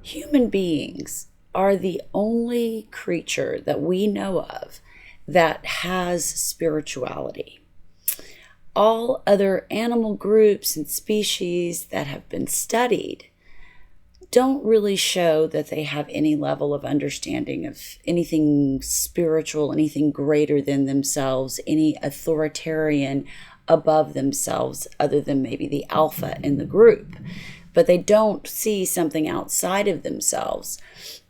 Human beings are the only creature that we know of that has spirituality. All other animal groups and species that have been studied don't really show that they have any level of understanding of anything spiritual, anything greater than themselves, any authoritarian above themselves, other than maybe the alpha in the group. But they don't see something outside of themselves.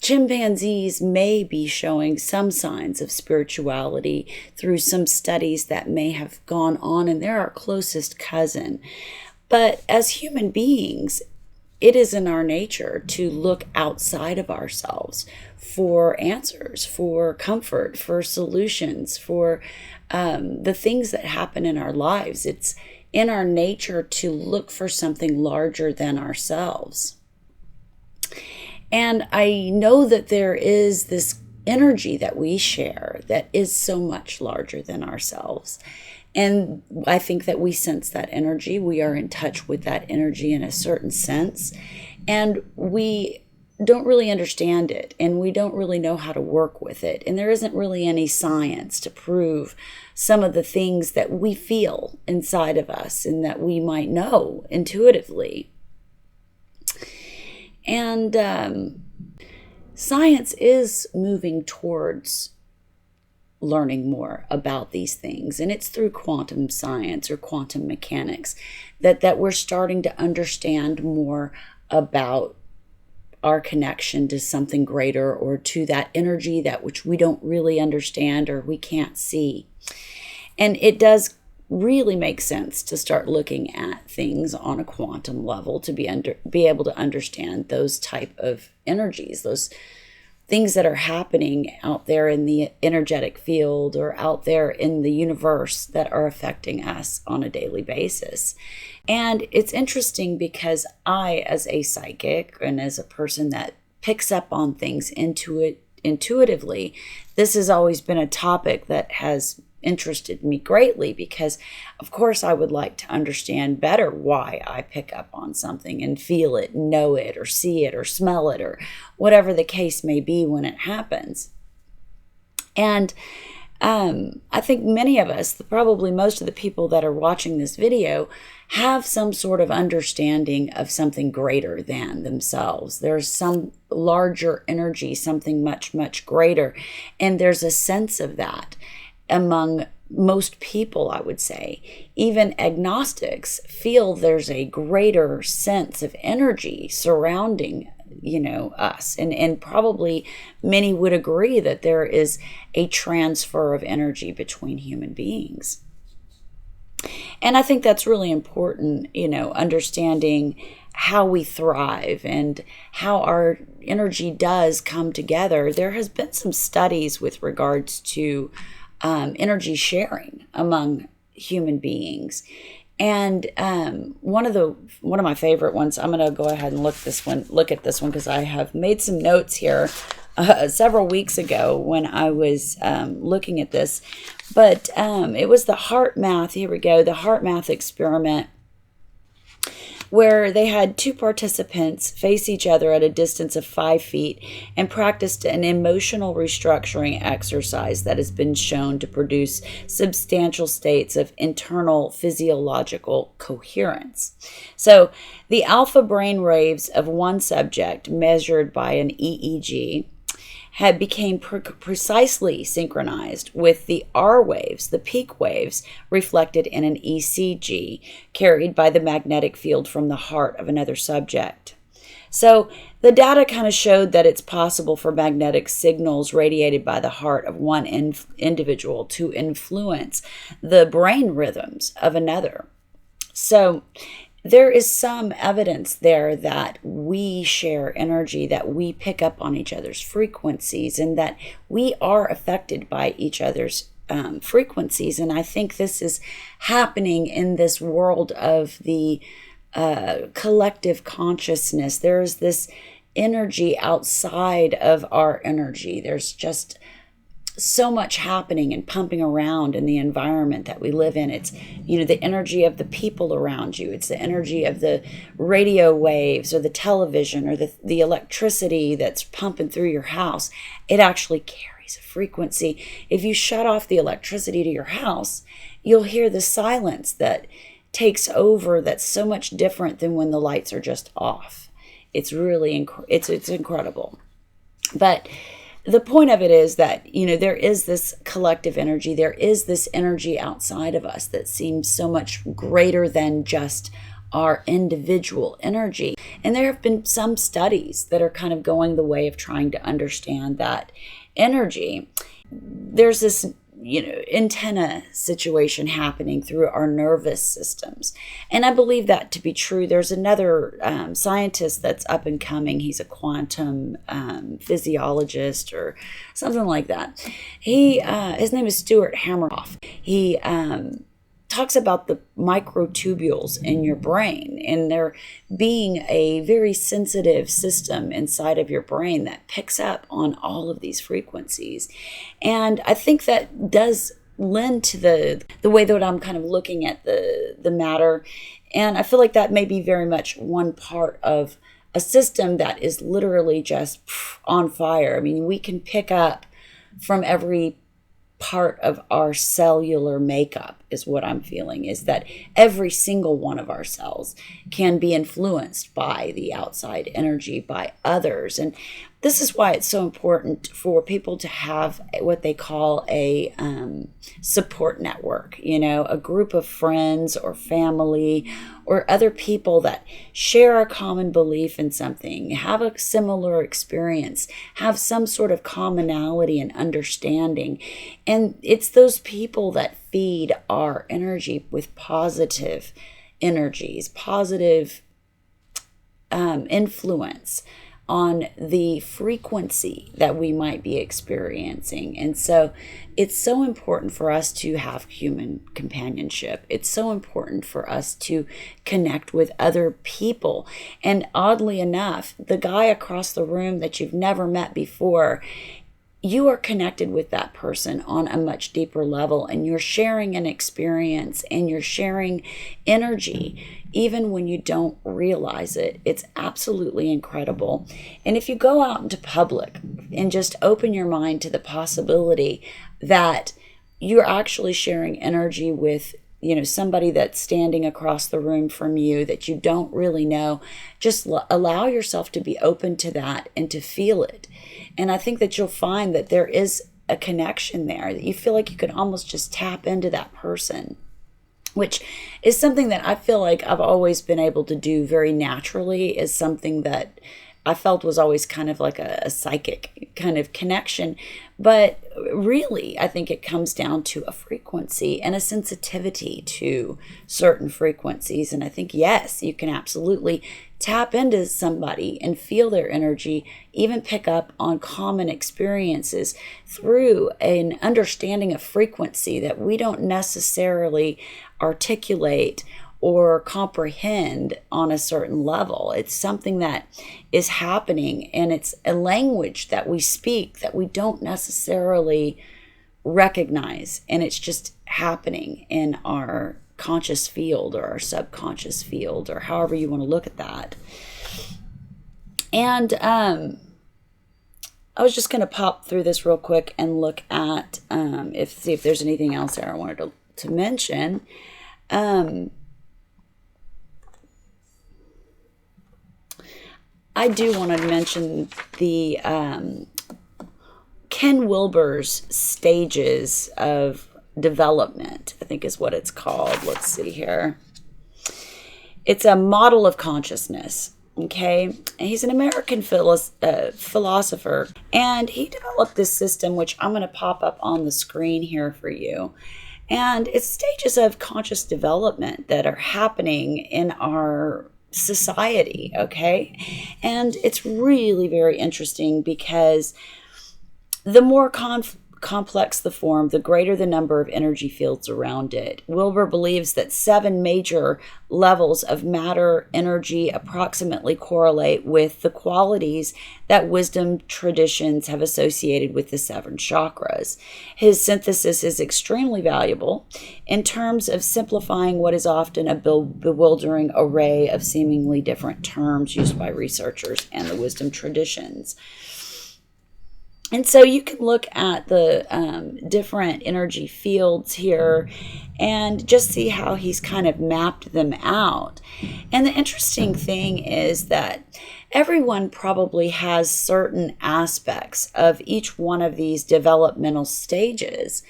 Chimpanzees may be showing some signs of spirituality through some studies that may have gone on, and they're our closest cousin. But as human beings, it is in our nature to look outside of ourselves for answers, for comfort, for solutions, for the things that happen in our lives. It's in our nature to look for something larger than ourselves. And I know that there is this energy that we share that is so much larger than ourselves. And I think that we sense that energy. We are in touch with that energy in a certain sense. And we don't really understand it. And we don't really know how to work with it. And there isn't really any science to prove some of the things that we feel inside of us and that we might know intuitively. And science is moving towards learning more about these things, and it's through quantum science or quantum mechanics that we're starting to understand more about our connection to something greater, or to that energy that which we don't really understand or we can't see. And it does really make sense to start looking at things on a quantum level to be able to understand those type of energies, those things that are happening out there in the energetic field or out there in the universe that are affecting us on a daily basis. And it's interesting because I, as a psychic and as a person that picks up on things intuitively, this has always been a topic that has interested me greatly, because of course I would like to understand better why I pick up on something and feel it, know it, or see it, or smell it, or whatever the case may be when it happens. And I think many of us, probably most of the people that are watching this video, have some sort of understanding of something greater than themselves. There's some larger energy, something much, much greater. And there's a sense of that among most people, I would say. Even agnostics feel there's a greater sense of energy surrounding, us. And probably many would agree that there is a transfer of energy between human beings. And I think that's really important, understanding how we thrive and how our energy does come together. There has been some studies with regards to energy sharing among human beings. And one of my favorite ones, I'm going to go ahead and look at this one because I have made some notes here several weeks ago when I was looking at this. But it was the heart math. Here we go. The heart math experiment, where they had two participants face each other at a distance of 5 feet and practiced an emotional restructuring exercise that has been shown to produce substantial states of internal physiological coherence. So the alpha brain waves of one subject, measured by an EEG, became precisely synchronized with the R waves, the peak waves, reflected in an ECG carried by the magnetic field from the heart of another subject. So the data kind of showed that it's possible for magnetic signals radiated by the heart of one individual to influence the brain rhythms of another. So there is some evidence there that we share energy, that we pick up on each other's frequencies, and that we are affected by each other's frequencies. And I think this is happening in this world of the collective consciousness. There's this energy outside of our energy. There's just so much happening and pumping around in the environment that we live in. It's, the energy of the people around you. It's the energy of the radio waves or the television or the electricity that's pumping through your house. It actually carries a frequency. If you shut off the electricity to your house, you'll hear the silence that takes over that's so much different than when the lights are just off. It's really, it's incredible. But the point of it is that, there is this collective energy. There is this energy outside of us that seems so much greater than just our individual energy. And there have been some studies that are kind of going the way of trying to understand that energy. There's this antenna situation happening through our nervous systems. And I believe that to be true. There's another scientist that's up and coming. He's a quantum physiologist or something like that. His name is Stuart Hameroff. He talks about the microtubules in your brain and there being a very sensitive system inside of your brain that picks up on all of these frequencies. And I think that does lend to the way that I'm kind of looking at the matter. And I feel like that may be very much one part of a system that is literally just on fire. I mean, we can pick up from every part of our cellular makeup is what I'm feeling, is that every single one of our cells can be influenced by the outside energy, by others. And this is why it's so important for people to have what they call a support network, a group of friends or family or other people that share a common belief in something, have a similar experience, have some sort of commonality and understanding. And it's those people that feed our energy with positive energies, positive influence on the frequency that we might be experiencing. And so it's so important for us to have human companionship. It's so important for us to connect with other people. And oddly enough, the guy across the room that you've never met before, you are connected with that person on a much deeper level, and you're sharing an experience and you're sharing energy even when you don't realize it. It's absolutely incredible. And if you go out into public and just open your mind to the possibility that you're actually sharing energy with somebody that's standing across the room from you that you don't really know, just allow yourself to be open to that and to feel it. And I think that you'll find that there is a connection there, that you feel like you could almost just tap into that person, which is something that I feel like I've always been able to do very naturally, is something that I felt was always kind of like a psychic kind of connection. But really, I think it comes down to a frequency and a sensitivity to certain frequencies. And I think, yes, you can absolutely tap into somebody and feel their energy, even pick up on common experiences through an understanding of frequency that we don't necessarily articulate or comprehend on a certain level. It's something that is happening, and it's a language that we speak that we don't necessarily recognize, and it's just happening in our conscious field or our subconscious field, or however you want to look at that. And I was just going to pop through this real quick and look at see if there's anything else there I wanted to mention. I do want to mention the Ken Wilber's stages of development, I think is what it's called. Let's see here. It's a model of consciousness. Okay, and he's an American philosopher, and he developed this system, which I'm going to pop up on the screen here for you. And it's stages of conscious development that are happening in our society, okay? And it's really very interesting because the more complex the form, the greater the number of energy fields around it. Wilbur believes that 7 major levels of matter energy approximately correlate with the qualities that wisdom traditions have associated with the 7 chakras. His synthesis is extremely valuable in terms of simplifying what is often a bewildering array of seemingly different terms used by researchers and the wisdom traditions. And so you can look at the different energy fields here and just see how he's kind of mapped them out. And the interesting thing is that everyone probably has certain aspects of each one of these developmental stages,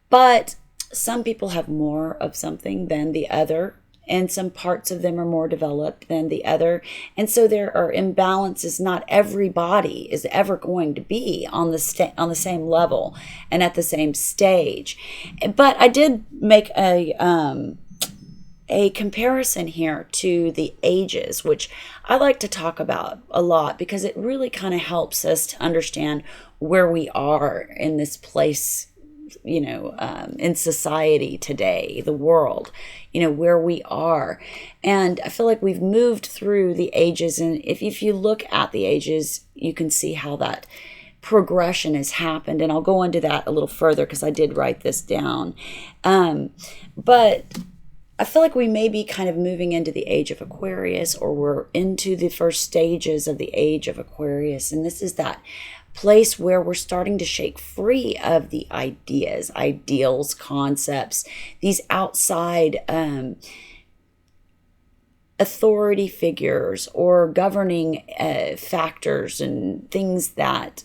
but some people have more of something than the other, and some parts of them are more developed than the other. And so there are imbalances. Not everybody is ever going to be on the same level and at the same stage. But I did make a comparison here to the ages, which I like to talk about a lot because it really kind of helps us to understand where we are in this place, in society today, the world, where we are. And I feel like we've moved through the ages. And if you look at the ages, you can see how that progression has happened. And I'll go into that a little further because I did write this down. But I feel like we may be kind of moving into the age of Aquarius, or we're into the first stages of the age of Aquarius. And this is that place where we're starting to shake free of the ideals, concepts, these outside authority figures or governing factors and things that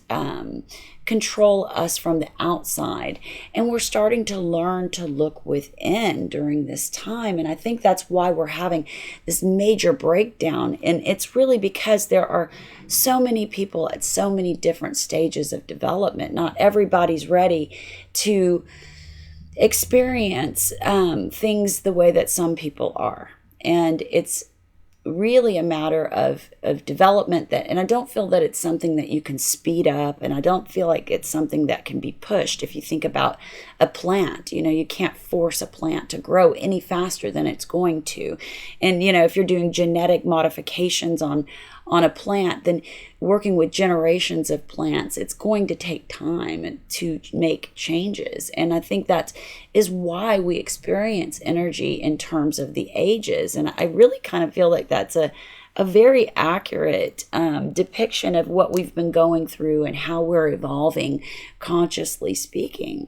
control us from the outside. And we're starting to learn to look within during this time. And I think that's why we're having this major breakdown. And it's really because there are so many people at so many different stages of development. Not everybody's ready to experience things the way that some people are. And it's really a matter of development and I don't feel that it's something that you can speed up, and I don't feel like it's something that can be pushed. If you think about a plant, you can't force a plant to grow any faster than it's going to. And, if you're doing genetic modifications on a plant, then working with generations of plants, it's going to take time to make changes. And I think that is why we experience energy in terms of the ages. And I really kind of feel like that's a very accurate depiction of what we've been going through and how we're evolving, consciously speaking.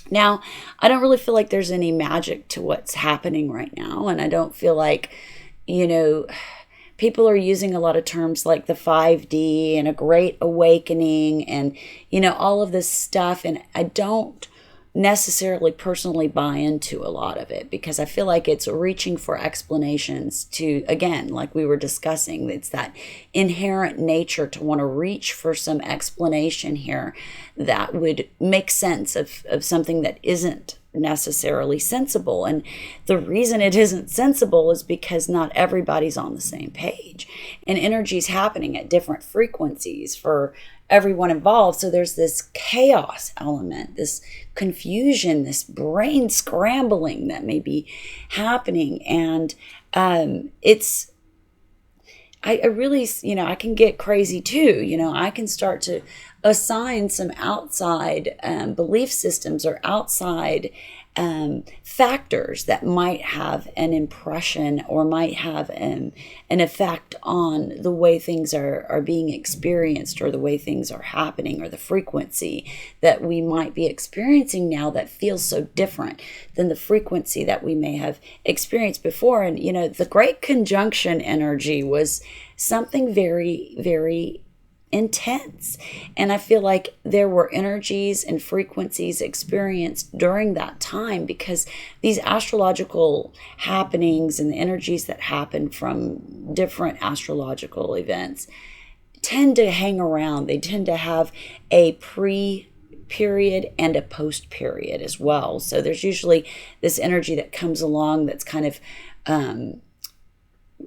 Now, I don't really feel like there's any magic to what's happening right now. And I don't feel like, people are using a lot of terms like the 5D and a great awakening and, all of this stuff. And I don't necessarily personally buy into a lot of it because I feel like it's reaching for explanations to, again, like we were discussing, it's that inherent nature to want to reach for some explanation here that would make sense of something that isn't necessarily sensible. And the reason it isn't sensible is because not everybody's on the same page, and energy is happening at different frequencies for everyone involved. So there's this chaos element, this confusion, this brain scrambling that may be happening. And I really, I can get crazy too. I can start to assign some outside belief systems or outside factors that might have an impression or might have an effect on the way things are being experienced or the way things are happening or the frequency that we might be experiencing now that feels so different than the frequency that we may have experienced before. And, the Great Conjunction energy was something very, very intense. And I feel like there were energies and frequencies experienced during that time because these astrological happenings and the energies that happen from different astrological events tend to hang around. They tend to have a pre-period and a post-period as well. So there's usually this energy that comes along that's kind of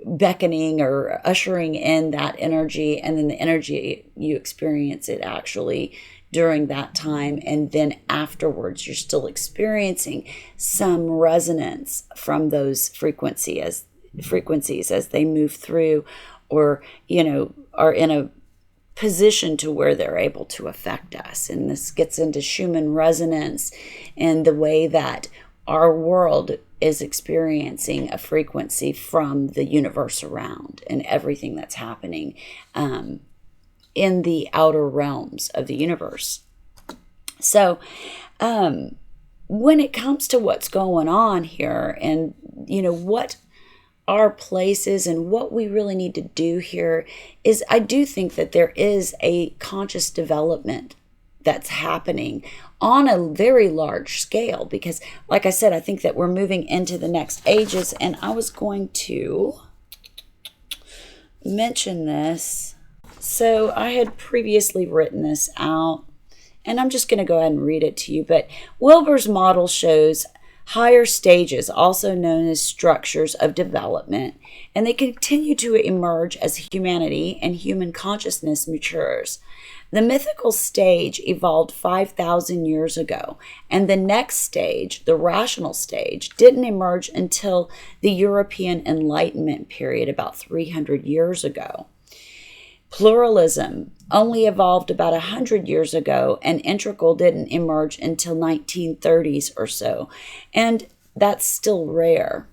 beckoning or ushering in that energy, and then the energy you experience, it actually during that time, and then afterwards you're still experiencing some resonance from those frequencies as they move through, or are in a position to where they're able to affect us. And this gets into Schumann resonance and the way that our world is experiencing a frequency from the universe around and everything that's happening in the outer realms of the universe. So when it comes to what's going on here, and what our place is and what we really need to do here, is I do think that there is a conscious development that's happening on a very large scale, because like I said, I think that we're moving into the next ages. And I was going to mention this. So I had previously written this out, and I'm just going to go ahead and read it to you. But Wilber's model shows higher stages, also known as structures of development, and they continue to emerge as humanity and human consciousness matures. The mythical stage evolved 5,000 years ago, and the next stage, the rational stage, didn't emerge until the European Enlightenment period about 300 years ago. Pluralism only evolved about 100 years ago, and integral didn't emerge until 1930s or so, and that's still rare.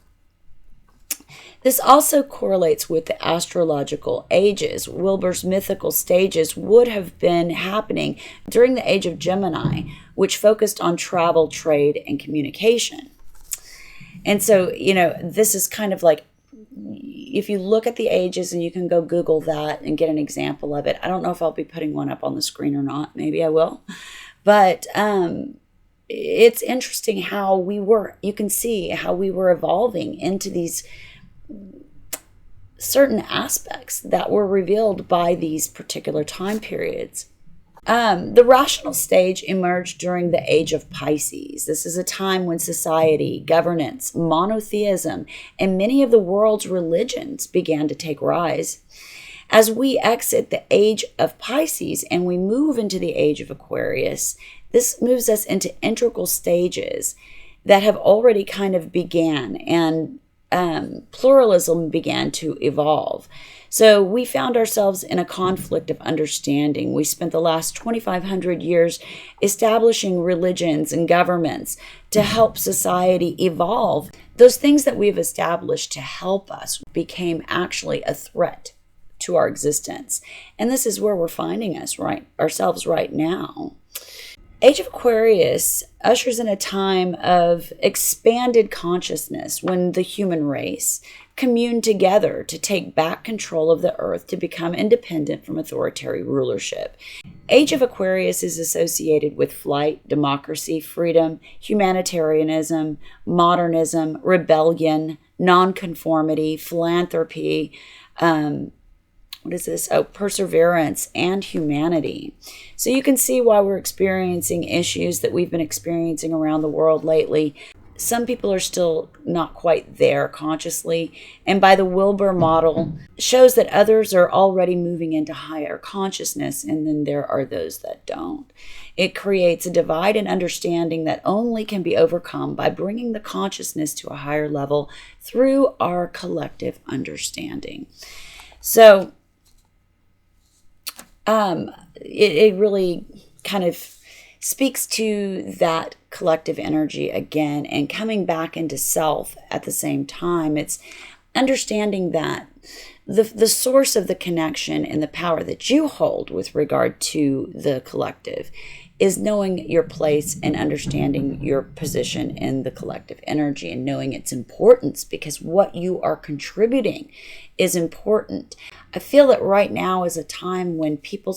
This also correlates with the astrological ages. Wilber's mythical stages would have been happening during the age of Gemini, which focused on travel, trade, and communication. And so, this is kind of like, if you look at the ages, and you can go Google that and get an example of it. I don't know if I'll be putting one up on the screen or not. Maybe I will. But it's interesting how you can see how we were evolving into these certain aspects that were revealed by these particular time periods. The rational stage emerged during the age of Pisces. This is a time when society, governance, monotheism, and many of the world's religions began to take rise. As we exit the age of Pisces and we move into the age of Aquarius, this moves us into integral stages that have already kind of began, and pluralism began to evolve. So we found ourselves in a conflict of understanding. We spent the last 2,500 years establishing religions and governments to help society evolve. Those things that we've established to help us became actually a threat to our existence. And this is where we're finding ourselves right now. Age of Aquarius ushers in a time of expanded consciousness when the human race communed together to take back control of the earth to become independent from authoritarian rulership. Age of Aquarius is associated with flight, democracy, freedom, humanitarianism, modernism, rebellion, nonconformity, philanthropy, perseverance, and humanity. So you can see why we're experiencing issues that we've been experiencing around the world lately. Some people are still not quite there consciously, and by the Wilber model shows that others are already moving into higher consciousness, and then there are those that don't. It creates a divide in understanding that only can be overcome by bringing the consciousness to a higher level through our collective understanding. So it really kind of speaks to that collective energy again, and coming back into self at the same time. It's understanding that the source of the connection and the power that you hold with regard to the collective is knowing your place and understanding your position in the collective energy, and knowing its importance, because what you are contributing is important. I feel that right now is a time when people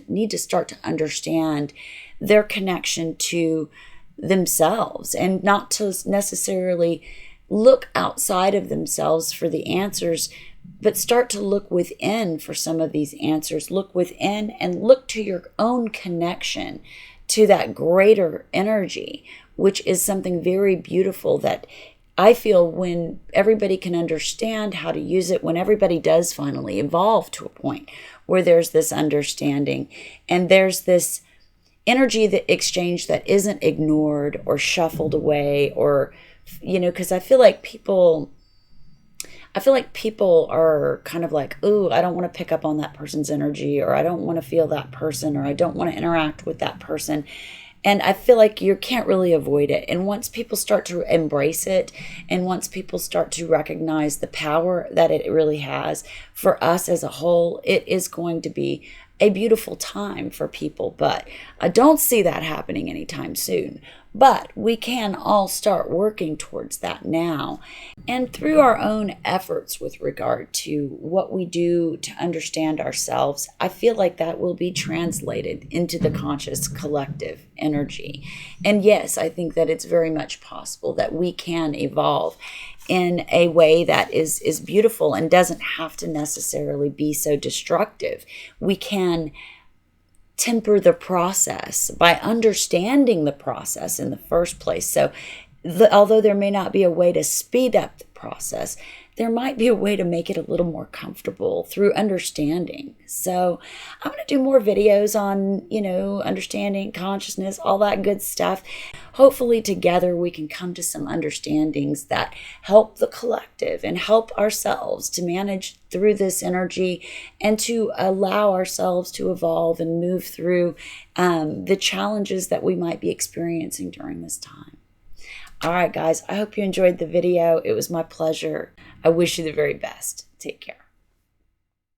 need to start to understand their connection to themselves, and not to necessarily look outside of themselves for the answers, but start to look within for some of these answers. Look within and look to your own connection to that greater energy, which is something very beautiful that I feel when everybody can understand how to use it, when everybody does finally evolve to a point where there's this understanding and there's this energy that exchange that isn't ignored or shuffled away, or, because I feel like people are kind of like, ooh, I don't want to pick up on that person's energy, or I don't want to feel that person, or I don't want to interact with that person. And I feel like you can't really avoid it. And once people start to embrace it, and once people start to recognize the power that it really has for us as a whole, it is going to be a beautiful time for people. But I don't see that happening anytime soon. But we can all start working towards that now. And through our own efforts with regard to what we do to understand ourselves, I feel like that will be translated into the conscious collective energy. And yes, I think that it's very much possible that we can evolve in a way that is beautiful and doesn't have to necessarily be so destructive. We can temper the process by understanding the process in the first place. So although there may not be a way to speed up the process, there might be a way to make it a little more comfortable through understanding. So I'm going to do more videos on, understanding, consciousness, all that good stuff. Hopefully together we can come to some understandings that help the collective and help ourselves to manage through this energy, and to allow ourselves to evolve and move through the challenges that we might be experiencing during this time. All right, guys, I hope you enjoyed the video. It was my pleasure. I wish you the very best. Take care.